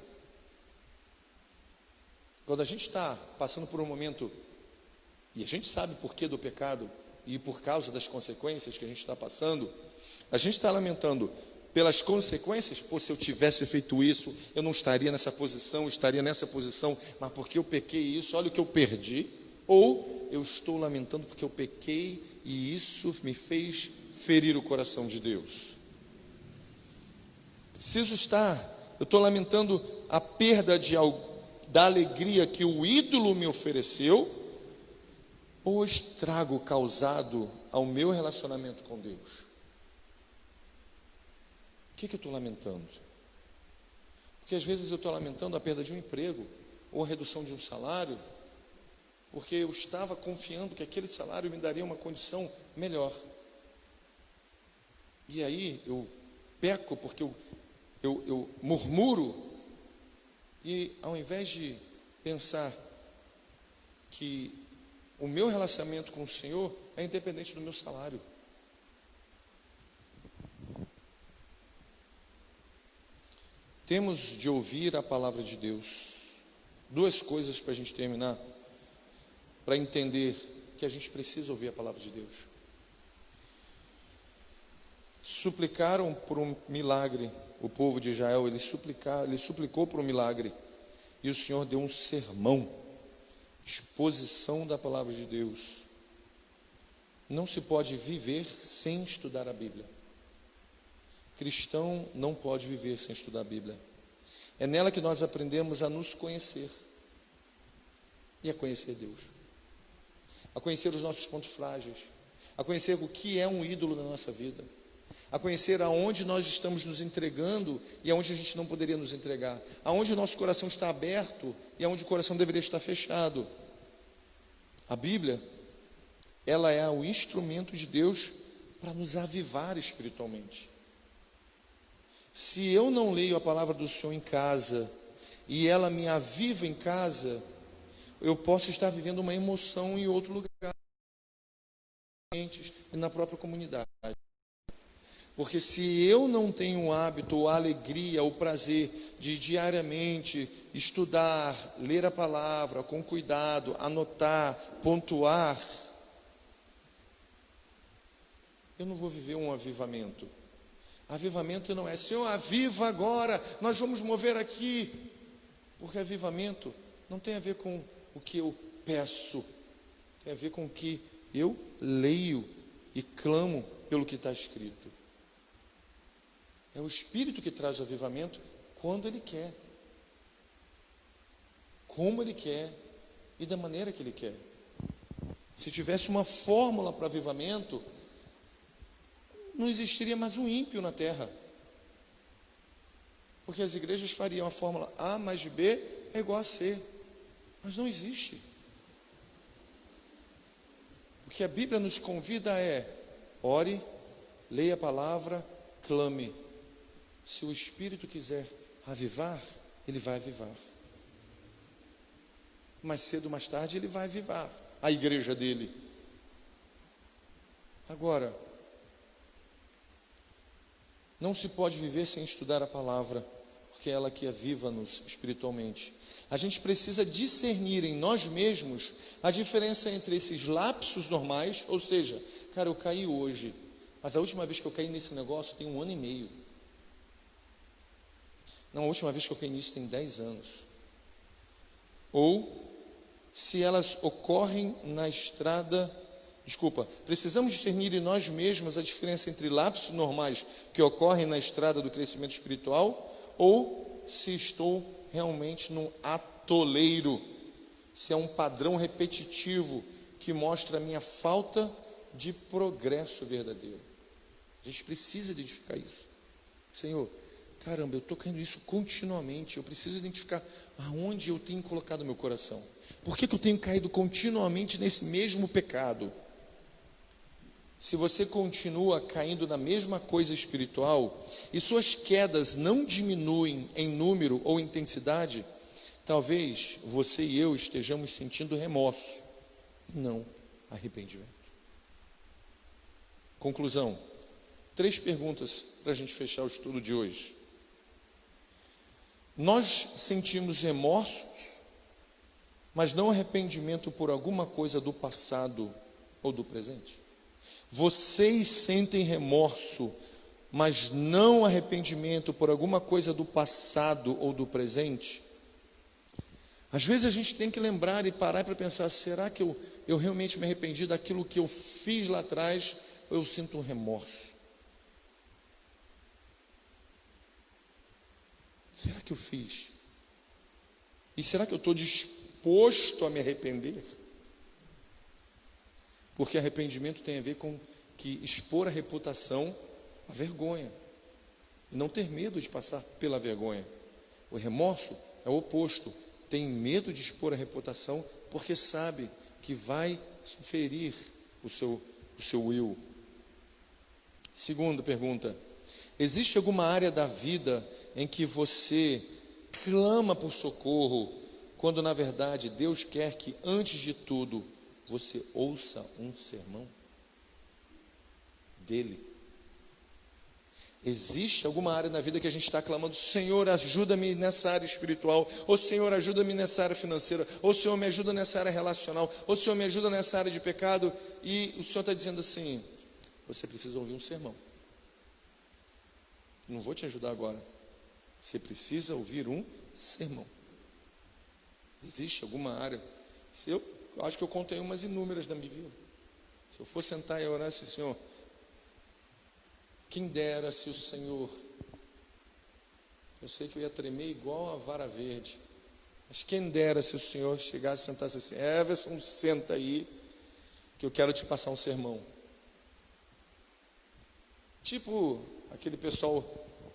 Quando a gente está passando por um momento, e a gente sabe por que do pecado, e por causa das consequências que a gente está passando, a gente está lamentando pelas consequências. Pô, se eu tivesse feito isso, eu não estaria nessa posição, estaria nessa posição, mas porque eu pequei isso, olha o que eu perdi. Ou eu estou lamentando porque eu pequei e isso me fez ferir o coração de Deus. Preciso estar, eu estou lamentando a perda da alegria que o ídolo me ofereceu, ou o estrago causado ao meu relacionamento com Deus? O que eu estou lamentando? Porque às vezes eu estou lamentando a perda de um emprego, ou a redução de um salário, porque eu estava confiando que aquele salário me daria uma condição melhor. E aí eu peco porque eu murmuro, e ao invés de pensar que o meu relacionamento com o Senhor é independente do meu salário. Temos de ouvir a palavra de Deus. Duas coisas para a gente terminar, para entender que a gente precisa ouvir a palavra de Deus. Suplicaram por um milagre. O povo de Israel, ele suplicou por um milagre, e o Senhor deu um sermão, exposição da palavra de Deus. Não se pode viver sem estudar a Bíblia. Cristão não pode viver sem estudar a Bíblia. É nela que nós aprendemos a nos conhecer e a conhecer Deus, a conhecer os nossos pontos frágeis, a conhecer o que é um ídolo na nossa vida, a conhecer aonde nós estamos nos entregando e aonde a gente não poderia nos entregar, aonde o nosso coração está aberto e aonde o coração deveria estar fechado. A Bíblia, ela é o instrumento de Deus para nos avivar espiritualmente. Se eu não leio a palavra do Senhor em casa e ela me aviva em casa, eu posso estar vivendo uma emoção em outro lugar e na própria comunidade. Porque se eu não tenho o hábito, a alegria, o prazer de diariamente estudar, ler a palavra com cuidado, anotar, pontuar, eu não vou viver um avivamento. Avivamento não é, Senhor, aviva agora, nós vamos mover aqui. Porque avivamento não tem a ver com o que eu peço, tem a ver com o que eu leio e clamo pelo que está escrito. É o Espírito que traz o avivamento quando Ele quer, como Ele quer e da maneira que Ele quer. Se tivesse uma fórmula para avivamento, não existiria mais um ímpio na terra. Porque as igrejas fariam a fórmula A mais B é igual a C. Mas não existe. O que a Bíblia nos convida é: ore, leia a palavra, clame. Se o Espírito quiser avivar, Ele vai avivar. Mais cedo ou mais tarde Ele vai avivar a igreja dele. Agora, não se pode viver sem estudar a palavra, porque é ela que aviva-nos espiritualmente. A gente precisa discernir em nós mesmos a diferença entre esses lapsos normais, ou seja, cara, eu caí hoje, mas a última vez que eu caí nesse negócio tem 1 ano e meio. Não, a última vez que eu caí nisso tem 10 anos. Ou, se elas ocorrem na estrada, precisamos discernir em nós mesmos a diferença entre lapsos normais que ocorrem na estrada do crescimento espiritual, ou se estou realmente num atoleiro, se é um padrão repetitivo que mostra a minha falta de progresso verdadeiro. A gente precisa identificar isso. Senhor, caramba, eu estou caindo nisso continuamente, eu preciso identificar aonde eu tenho colocado meu coração. Por que eu tenho caído continuamente nesse mesmo pecado? Se você continua caindo na mesma coisa espiritual e suas quedas não diminuem em número ou intensidade, talvez você e eu estejamos sentindo remorso, não arrependimento. Conclusão, 3 perguntas para a gente fechar o estudo de hoje. Nós sentimos remorsos, mas não arrependimento por alguma coisa do passado ou do presente? Vocês sentem remorso, mas não arrependimento por alguma coisa do passado ou do presente? Às vezes a gente tem que lembrar e parar para pensar, será que eu realmente me arrependi daquilo que eu fiz lá atrás, ou eu sinto um remorso? Será que eu fiz? E será que eu estou disposto a me arrepender? Porque arrependimento tem a ver com que expor a reputação à vergonha. E não ter medo de passar pela vergonha. O remorso é o oposto. Tem medo de expor a reputação porque sabe que vai ferir o seu eu. Segunda pergunta. Existe alguma área da vida em que você clama por socorro, quando na verdade Deus quer que, antes de tudo, você ouça um sermão dele? Existe alguma área na vida que a gente está clamando, Senhor, ajuda-me nessa área espiritual, ou Senhor, ajuda-me nessa área financeira, ou Senhor, me ajuda nessa área relacional, ou Senhor, me ajuda nessa área de pecado, e o Senhor está dizendo assim, você precisa ouvir um sermão. Não vou te ajudar agora. Você precisa ouvir um sermão. Existe alguma área? Eu acho que eu contei umas inúmeras da minha vida. Se eu for sentar e orar assim, Senhor, quem dera se o Senhor, eu sei que eu ia tremer igual a vara verde, mas quem dera se o Senhor chegasse e sentasse assim, Everson, senta aí, que eu quero te passar um sermão. Tipo aquele pessoal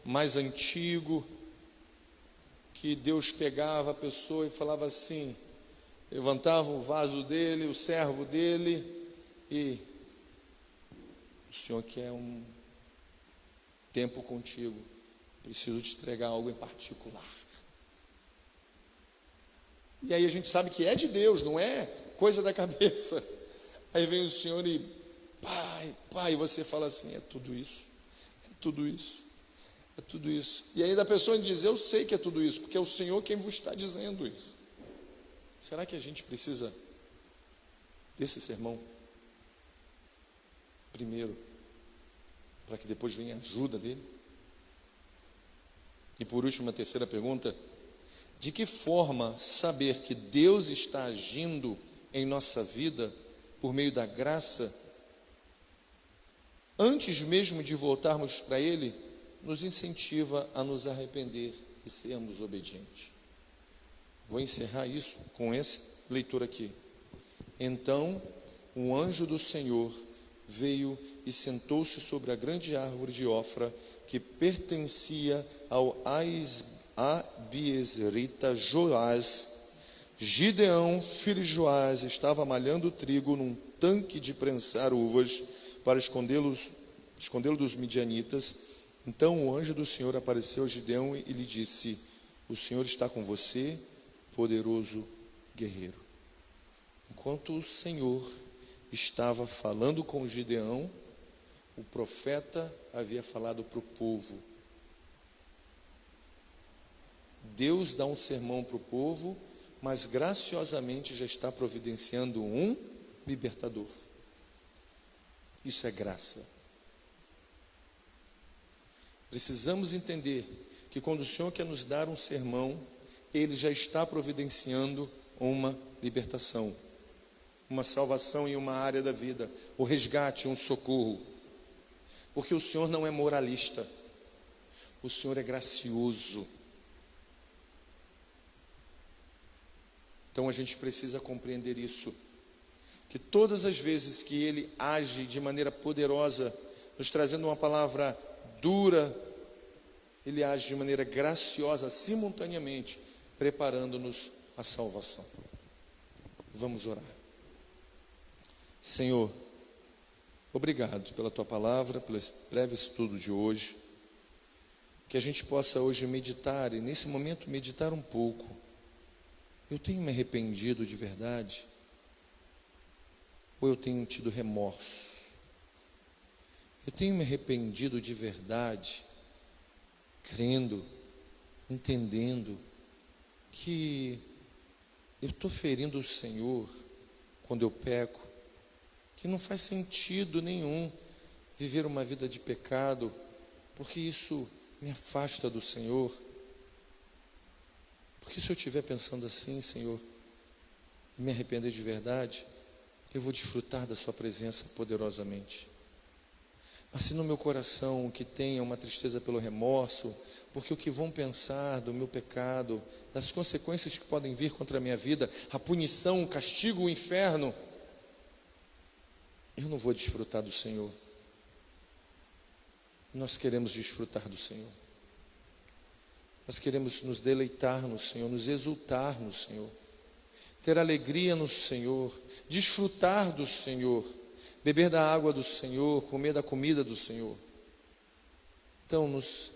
mais antigo, que Deus pegava a pessoa e falava assim, levantava o vaso dele, o servo dele, e o Senhor quer um tempo contigo, preciso te entregar algo em particular. E aí a gente sabe que é de Deus, não é coisa da cabeça. Aí vem o Senhor e pai, e você fala assim, é tudo isso, é tudo isso, é tudo isso. E aí a pessoa diz, eu sei que é tudo isso, porque é o Senhor quem vos está dizendo isso. Será que a gente precisa desse sermão? Primeiro, para que depois venha a ajuda dele? E por último, a terceira pergunta, de que forma saber que Deus está agindo em nossa vida por meio da graça, antes mesmo de voltarmos para Ele, nos incentiva a nos arrepender e sermos obedientes? Vou encerrar isso com essa leitura aqui. Então, um anjo do Senhor veio e sentou-se sobre a grande árvore de Ofra, que pertencia ao Abiezrita Joás. Gideão, filho de Joás, estava malhando trigo num tanque de prensar uvas para escondê-lo dos midianitas. Então o anjo do Senhor apareceu a Gideão e lhe disse, o Senhor está com você, poderoso guerreiro. Enquanto o Senhor estava falando com Gideão, o profeta havia falado para o povo. Deus dá um sermão para o povo, mas graciosamente já está providenciando um libertador. Isso é graça. Precisamos entender que quando o Senhor quer nos dar um sermão, Ele já está providenciando uma libertação, uma salvação em uma área da vida, o resgate, um socorro. Porque o Senhor não é moralista, o Senhor é gracioso. Então a gente precisa compreender isso, que todas as vezes que Ele age de maneira poderosa, nos trazendo uma palavra dura, Ele age de maneira graciosa, simultaneamente, preparando-nos a salvação. Vamos orar. Senhor, obrigado pela Tua palavra, pelo breve estudo de hoje, que a gente possa hoje meditar, e nesse momento meditar um pouco. Eu tenho me arrependido de verdade? Ou eu tenho tido remorso? Eu tenho me arrependido de verdade, crendo, entendendo que eu estou ferindo o Senhor quando eu peco, que não faz sentido nenhum viver uma vida de pecado, porque isso me afasta do Senhor. Porque se eu estiver pensando assim, Senhor, e me arrepender de verdade, eu vou desfrutar da Sua presença poderosamente. Mas se no meu coração o que tem é uma tristeza pelo remorso, porque o que vão pensar do meu pecado, das consequências que podem vir contra a minha vida, a punição, o castigo, o inferno, eu não vou desfrutar do Senhor. Nós queremos desfrutar do Senhor. Nós queremos nos deleitar no Senhor, nos exultar no Senhor, ter alegria no Senhor, desfrutar do Senhor, beber da água do Senhor, comer da comida do Senhor. Então nos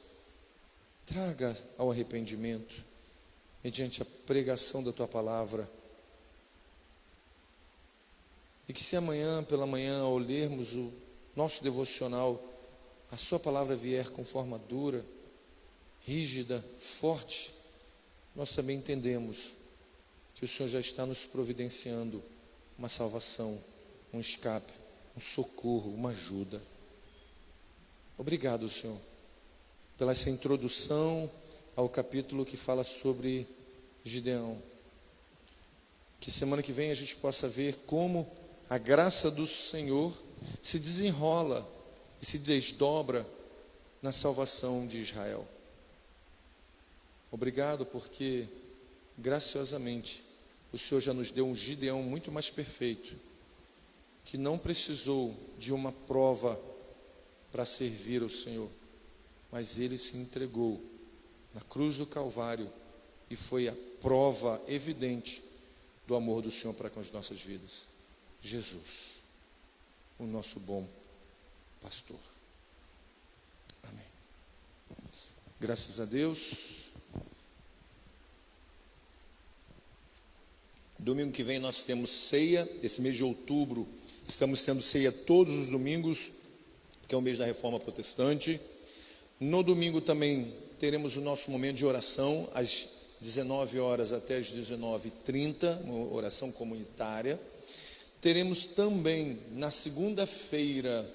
traga ao arrependimento, mediante a pregação da Tua palavra. E que se amanhã pela manhã, ao lermos o nosso devocional, a Sua palavra vier com forma dura, rígida, forte, nós também entendemos que o Senhor já está nos providenciando uma salvação, um escape, um socorro, uma ajuda. Obrigado, Senhor, pela essa introdução ao capítulo que fala sobre Gideão. Que semana que vem a gente possa ver como a graça do Senhor se desenrola e se desdobra na salvação de Israel. Obrigado porque, graciosamente, o Senhor já nos deu um Gideão muito mais perfeito, que não precisou de uma prova para servir ao Senhor, mas ele se entregou na cruz do Calvário e foi a prova evidente do amor do Senhor para com as nossas vidas. Jesus, o nosso bom pastor. Amém. Graças a Deus. Domingo que vem nós temos ceia. Esse mês de outubro estamos tendo ceia todos os domingos, que é o mês da Reforma Protestante. No domingo também teremos o nosso momento de oração, às 19 horas até às 19h30, uma oração comunitária. Teremos também na segunda-feira,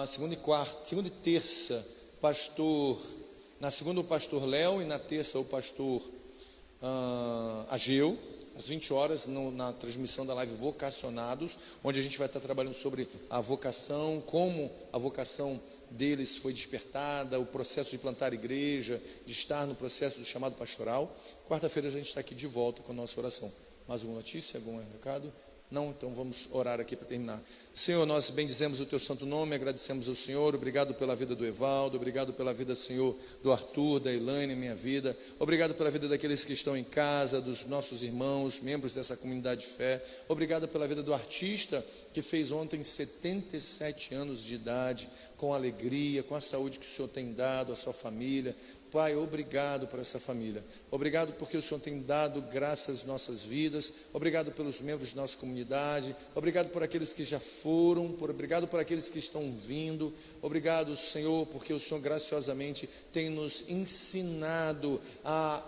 segunda e terça, na segunda o pastor Léo e na terça o pastor Ageu, às 20 horas, na transmissão da live Vocacionados, onde a gente vai estar trabalhando sobre a vocação, como a vocação deles foi despertada, o processo de plantar igreja, de estar no processo do chamado pastoral. Quarta-feira a gente está aqui de volta com a nossa oração. Mais alguma notícia, algum recado? Não? Então vamos orar aqui para terminar. Senhor, nós bendizemos o Teu santo nome, agradecemos ao Senhor, obrigado pela vida do Evaldo, obrigado pela vida, Senhor, do Arthur, da Elaine, minha vida, obrigado pela vida daqueles que estão em casa, dos nossos irmãos, membros dessa comunidade de fé, obrigado pela vida do artista, que fez ontem 77 anos de idade, com alegria, com a saúde que o Senhor tem dado à sua família. Pai, obrigado por essa família, obrigado porque o Senhor tem dado graças às nossas vidas, obrigado pelos membros de nossa comunidade, obrigado por aqueles que já foram, obrigado por aqueles que estão vindo, obrigado, Senhor, porque o Senhor graciosamente tem nos ensinado a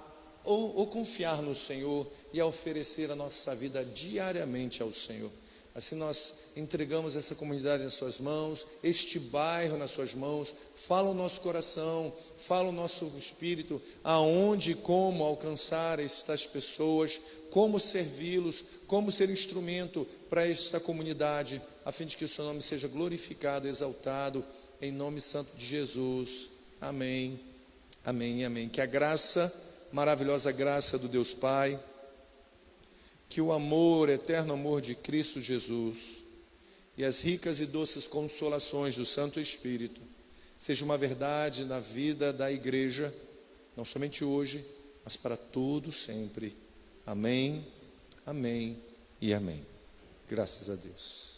confiar no Senhor e a oferecer a nossa vida diariamente ao Senhor. Assim nós entregamos essa comunidade nas suas mãos, este bairro nas suas mãos. Fala o nosso coração, fala o nosso espírito, aonde e como alcançar estas pessoas, como servi-los, como ser instrumento para esta comunidade, a fim de que o seu nome seja glorificado, exaltado, em nome santo de Jesus. Amém, amém e amém. Que a graça, maravilhosa graça do Deus Pai, que o amor, eterno amor de Cristo Jesus e as ricas e doces consolações do Santo Espírito seja uma verdade na vida da igreja, não somente hoje, mas para todo sempre. Amém, amém e amém. Graças a Deus.